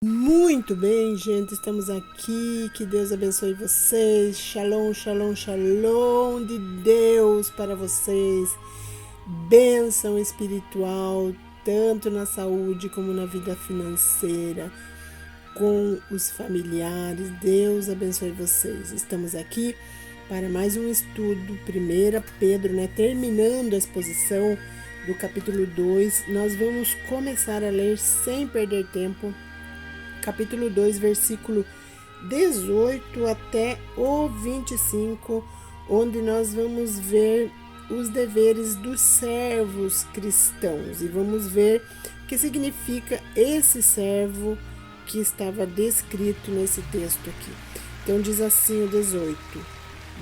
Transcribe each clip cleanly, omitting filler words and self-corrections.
Muito bem, gente, estamos aqui. Que Deus abençoe vocês. Shalom, shalom, shalom de Deus para vocês. Bênção espiritual, tanto na saúde como na vida financeira, com os familiares. Deus abençoe vocês. Estamos aqui para mais um estudo. 1 Pedro, terminando a exposição do capítulo 2. Nós vamos começar a ler sem perder tempo. Capítulo 2, versículo 18 até o 25, onde nós vamos ver os deveres dos servos cristãos e vamos ver o que significa esse servo que estava descrito nesse texto aqui. Então diz assim o 18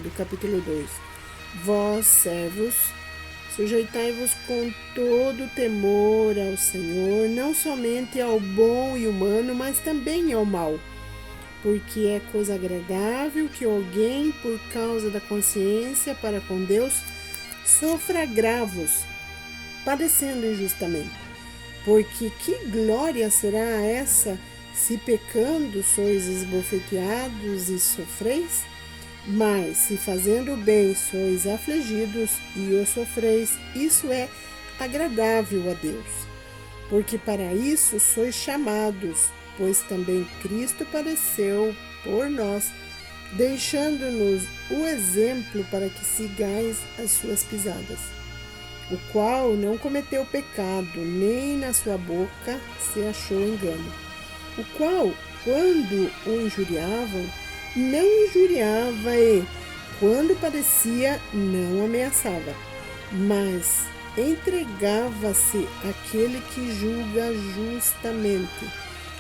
do capítulo 2: Vós, servos, sujeitai-vos com todo temor ao Senhor, não somente ao bom e humano, mas também ao mal, porque é coisa agradável que alguém, por causa da consciência para com Deus, sofra agravos, padecendo injustamente. Porque que glória será essa, se pecando sois esbofeteados e sofreis? Mas, se fazendo o bem sois afligidos e o sofreis, isso é agradável a Deus. Porque para isso sois chamados, pois também Cristo padeceu por nós, deixando-nos o exemplo para que sigais as suas pisadas, o qual não cometeu pecado, nem na sua boca se achou engano, o qual, quando o injuriavam, não injuriava e, quando padecia, não ameaçava, mas entregava-se àquele que julga justamente,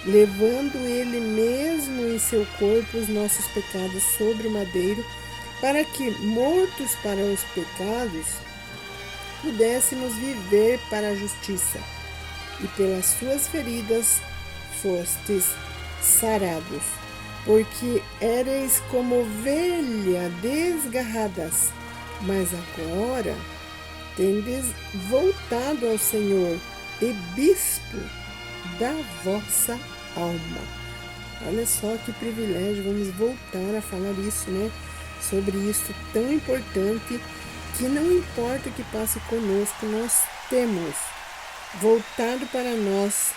levando ele mesmo em seu corpo os nossos pecados sobre o madeiro, para que, mortos para os pecados, pudéssemos viver para a justiça, e pelas suas feridas fostes sarados. Porque éreis como ovelha desgarradas, mas agora tendes voltado ao Senhor e bispo da vossa alma. Olha só que privilégio, vamos voltar a falar isso, sobre isso tão importante, que não importa o que passe conosco, nós temos voltado para nós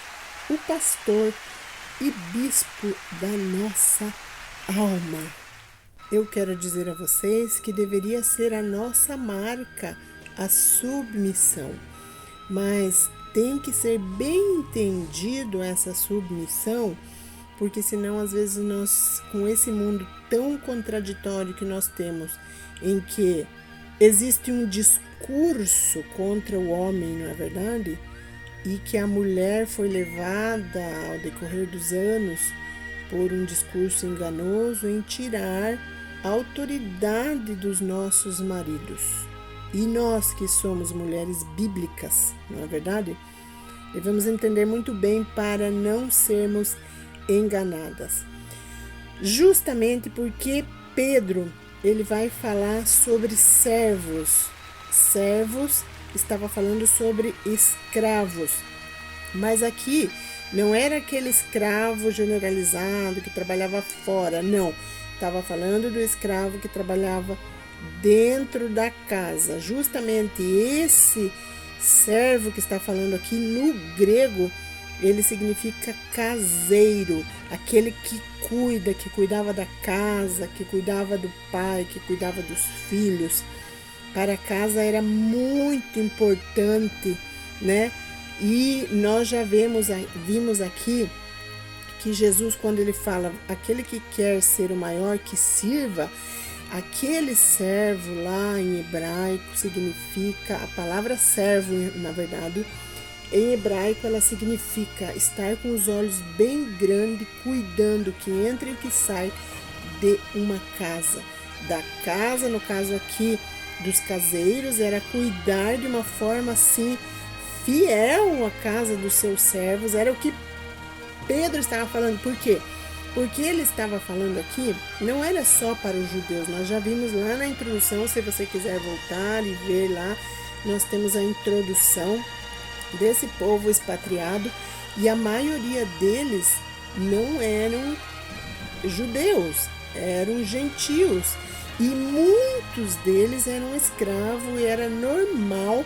o pastor e bispo da nossa alma. Eu quero dizer a vocês que deveria ser a nossa marca a submissão, mas tem que ser bem entendido essa submissão, porque senão às vezes nós, com esse mundo tão contraditório que nós temos, em que existe um discurso contra o homem, não é verdade? E que a mulher foi levada ao decorrer dos anos por um discurso enganoso em tirar a autoridade dos nossos maridos. E nós que somos mulheres bíblicas, não é verdade? Devemos entender muito bem para não sermos enganadas. Justamente porque Pedro, ele vai falar sobre servos. Servos estava falando sobre escravos, mas aqui não era aquele escravo generalizado que trabalhava fora, não, estava falando do escravo que trabalhava dentro da casa. Justamente esse servo que está falando aqui no grego, ele significa caseiro, aquele que cuida, que cuidava da casa, que cuidava do pai, que cuidava dos filhos. Para a casa era muito importante, E nós já vimos aqui que Jesus, quando ele fala, aquele que quer ser o maior, que sirva, aquele servo lá em hebraico significa, a palavra servo, na verdade, em hebraico ela significa estar com os olhos bem grandes, cuidando que entra e que sai de uma casa. Da casa, no caso aqui, dos caseiros, era cuidar de uma forma assim fiel à casa dos seus servos. Era o que Pedro estava falando. Por quê? Porque ele estava falando aqui, não era só para os judeus. Nós já vimos lá na introdução, se você quiser voltar e ver lá, nós temos a introdução desse povo expatriado, e a maioria deles não eram judeus, eram gentios. E muitos deles eram escravos e era normal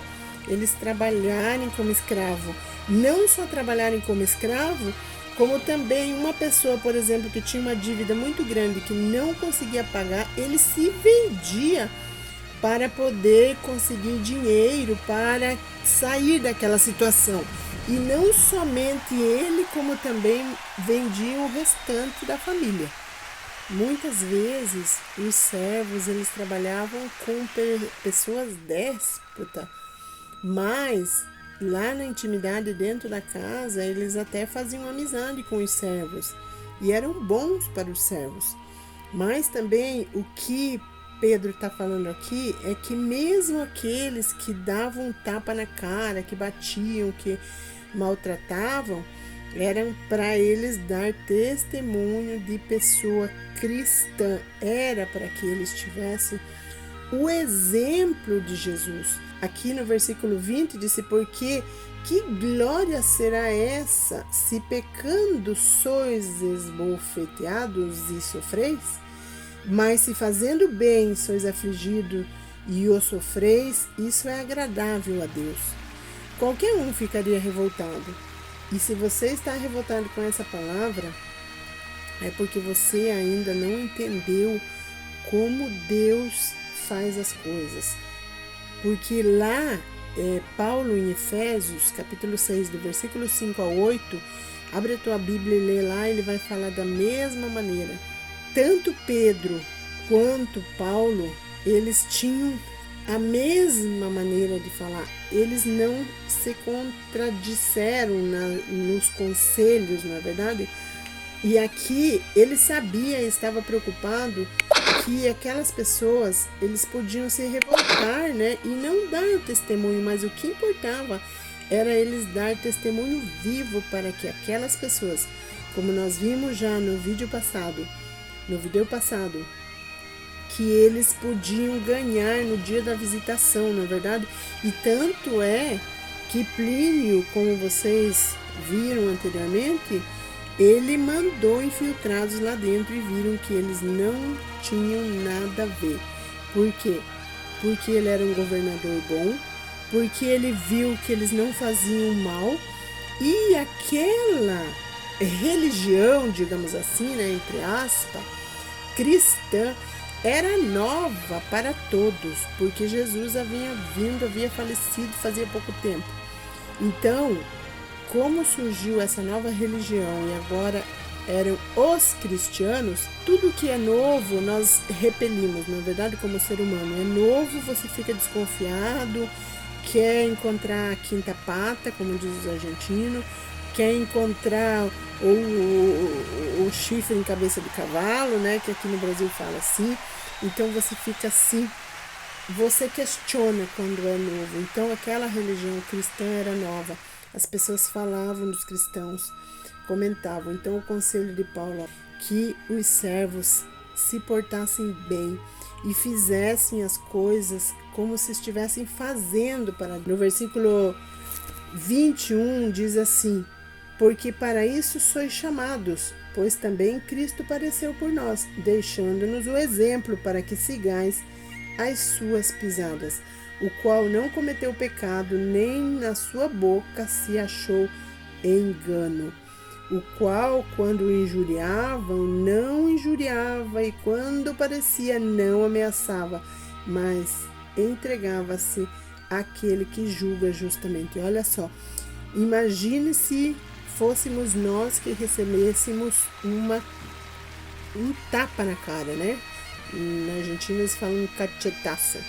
eles trabalharem como escravo. Não só trabalharem como escravo, como também uma pessoa, por exemplo, que tinha uma dívida muito grande que não conseguia pagar, ele se vendia para poder conseguir dinheiro para sair daquela situação. E não somente ele, como também vendiam o restante da família. Muitas vezes os servos eles trabalhavam com pessoas déspotas, mas lá na intimidade dentro da casa eles até faziam amizade com os servos e eram bons para os servos. Mas também o que Pedro está falando aqui é que mesmo aqueles que davam um tapa na cara, que batiam, que maltratavam, eram para eles dar testemunho de pessoa cristã. Era para que eles tivessem o exemplo de Jesus. Aqui no versículo 20 disse: porque que glória será essa, se pecando sois esbofeteados e sofreis? Mas se fazendo bem sois afligidos e o sofreis, isso é agradável a Deus. Qualquer um ficaria revoltado. E se você está revoltado com essa palavra, é porque você ainda não entendeu como Deus faz as coisas. Porque lá, Paulo em Efésios, capítulo 6, do versículo 5 a 8, abre a tua Bíblia e lê lá, ele vai falar da mesma maneira. Tanto Pedro quanto Paulo, eles tinham a mesma maneira de falar. Eles não se contradisseram nos conselhos, na verdade. E aqui ele sabia e estava preocupado que aquelas pessoas, eles podiam se revoltar, né? E não dar o testemunho, mas o que importava era eles dar testemunho vivo para que aquelas pessoas, como nós vimos já no vídeo passado, que eles podiam ganhar no dia da visitação, na verdade. E tanto é que Plínio, como vocês viram anteriormente, ele mandou infiltrados lá dentro e viram que eles não tinham nada a ver. Por quê? Porque ele era um governador bom, porque ele viu que eles não faziam mal e aquela religião, digamos assim, né, entre aspas, cristã, era nova para todos, porque Jesus havia falecido fazia pouco tempo. Então, como surgiu essa nova religião e agora eram os cristianos, tudo que é novo nós repelimos, na verdade, como ser humano. É novo, você fica desconfiado, quer encontrar a quinta pata, como diz os argentinos, quer encontrar o chifre em cabeça de cavalo, né, que aqui no Brasil fala assim. Então você fica assim, você questiona quando é novo. Então aquela religião cristã era nova. As pessoas falavam dos cristãos, comentavam. Então o conselho de Paulo é que os servos se portassem bem e fizessem as coisas como se estivessem fazendo para Deus. No versículo 21 diz assim: porque para isso sois chamados, pois também Cristo padeceu por nós, deixando-nos o exemplo para que sigais as suas pisadas, o qual não cometeu pecado, nem na sua boca se achou engano, o qual, quando injuriavam, não injuriava, e quando padecia, não ameaçava, mas entregava-se àquele que julga justamente. Olha só, imagine se fôssemos nós que recebêssemos um tapa na cara, né? Na Argentina eles falam cachetaça.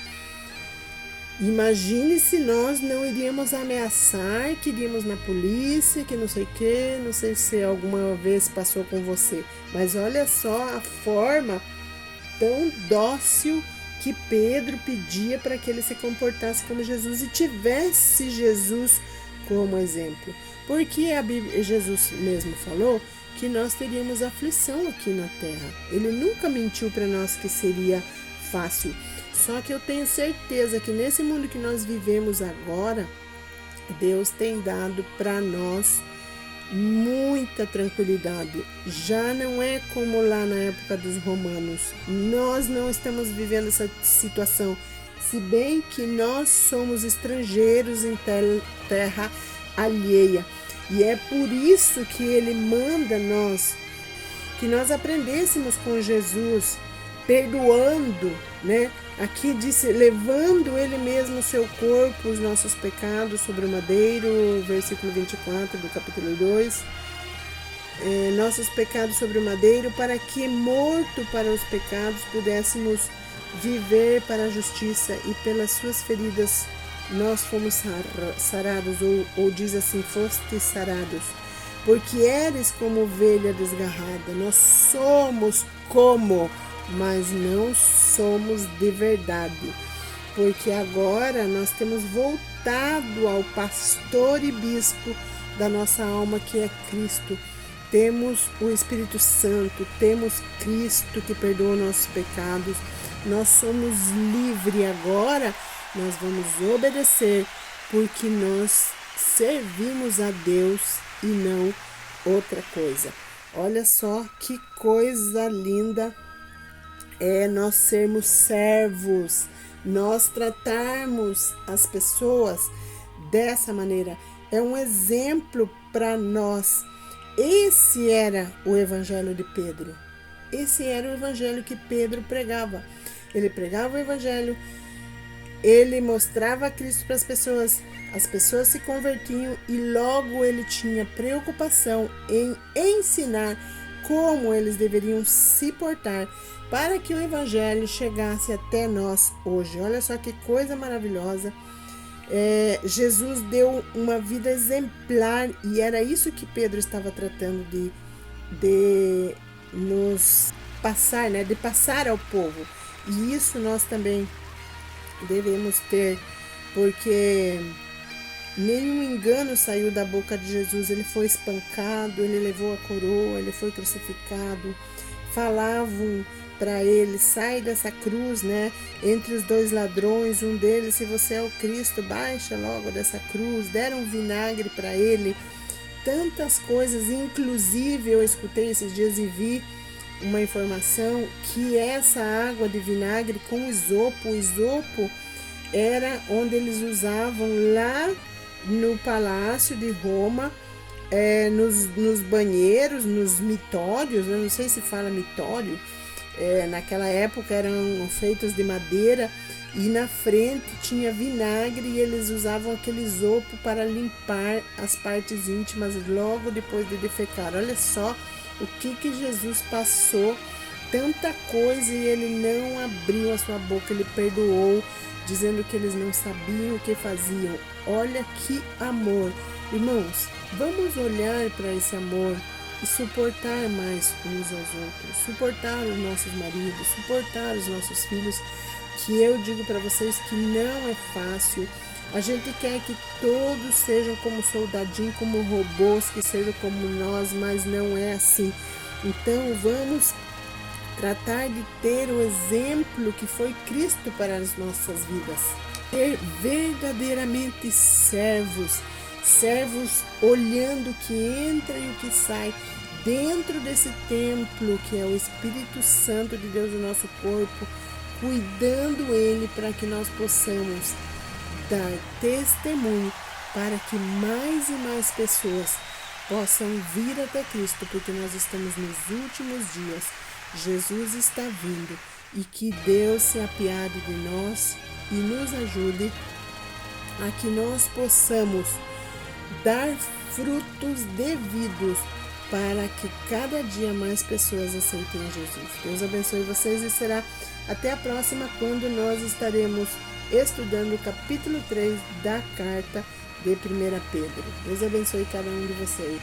Imagine se nós não iríamos ameaçar, que iríamos na polícia, que não sei o que, não sei se alguma vez passou com você, mas olha só a forma tão dócil que Pedro pedia para que ele se comportasse como Jesus e tivesse Jesus como exemplo. Porque Jesus mesmo falou que nós teríamos aflição aqui na terra. Ele nunca mentiu para nós que seria fácil. Só que eu tenho certeza que nesse mundo que nós vivemos agora, Deus tem dado para nós muita tranquilidade. Já não é como lá na época dos romanos. Nós não estamos vivendo essa situação, se bem que nós somos estrangeiros em terra alheia. E é por isso que ele manda que nós aprendêssemos com Jesus, perdoando, né? Aqui disse, levando ele mesmo o seu corpo, os nossos pecados sobre o madeiro, versículo 24 do capítulo 2. Nossos pecados sobre o madeiro, para que, morto para os pecados, pudéssemos viver para a justiça, e pelas suas feridas nós fomos sarados, ou diz assim, fostes sarados, porque eres como ovelha desgarrada. Nós somos como, mas não somos de verdade, porque agora nós temos voltado ao pastor e bispo da nossa alma, que é Cristo. Temos o Espírito Santo, temos Cristo que perdoa nossos pecados. Nós somos livres agora, nós vamos obedecer, porque nós servimos a Deus e não outra coisa. Olha só que coisa linda é nós sermos servos, nós tratarmos as pessoas dessa maneira. É um exemplo para nós. Esse era o evangelho de Pedro. Esse era o evangelho que Pedro pregava. Ele pregava o evangelho, ele mostrava Cristo para as pessoas se convertiam, e logo ele tinha preocupação em ensinar como eles deveriam se portar para que o evangelho chegasse até nós hoje. Olha só que coisa maravilhosa. Jesus deu uma vida exemplar, e era isso que Pedro estava tratando de nos passar, né? De passar ao povo. E isso nós também devemos ter, porque nenhum engano saiu da boca de Jesus. Ele foi espancado, ele levou a coroa, ele foi crucificado. Falavam para ele, sai dessa cruz, né? Entre os dois ladrões, um deles, se você é o Cristo, baixa logo dessa cruz. Deram vinagre para ele, tantas coisas. Inclusive eu escutei esses dias e vi uma informação que essa água de vinagre com isopo, o isopo era onde eles usavam lá no Palácio de Roma, nos banheiros, nos mitórios, eu não sei se fala mitório, naquela época eram feitos de madeira, e na frente tinha vinagre, e eles usavam aquele isopo para limpar as partes íntimas logo depois de defecar. Olha só o que Jesus passou, tanta coisa, e ele não abriu a sua boca, ele perdoou, dizendo que eles não sabiam o que faziam. Olha que amor. Irmãos, vamos olhar para esse amor e suportar mais uns aos outros, suportar os nossos maridos, suportar os nossos filhos, que eu digo para vocês que não é fácil. A gente quer que todos sejam como soldadinho, como robôs, que sejam como nós, mas não é assim. Então vamos tratar de ter o exemplo que foi Cristo para as nossas vidas. Ser verdadeiramente servos olhando o que entra e o que sai dentro desse templo que é o Espírito Santo de Deus no nosso corpo, cuidando ele para que nós possamos dar testemunho, para que mais e mais pessoas possam vir até Cristo, porque nós estamos nos últimos dias. Jesus está vindo, e que Deus se apiade de nós e nos ajude a que nós possamos dar frutos devidos para que cada dia mais pessoas aceitem a Jesus. Deus abençoe vocês, e será até a próxima, quando nós estaremos estudando o capítulo 3 da carta de 1 Pedro. Deus abençoe cada um de vocês.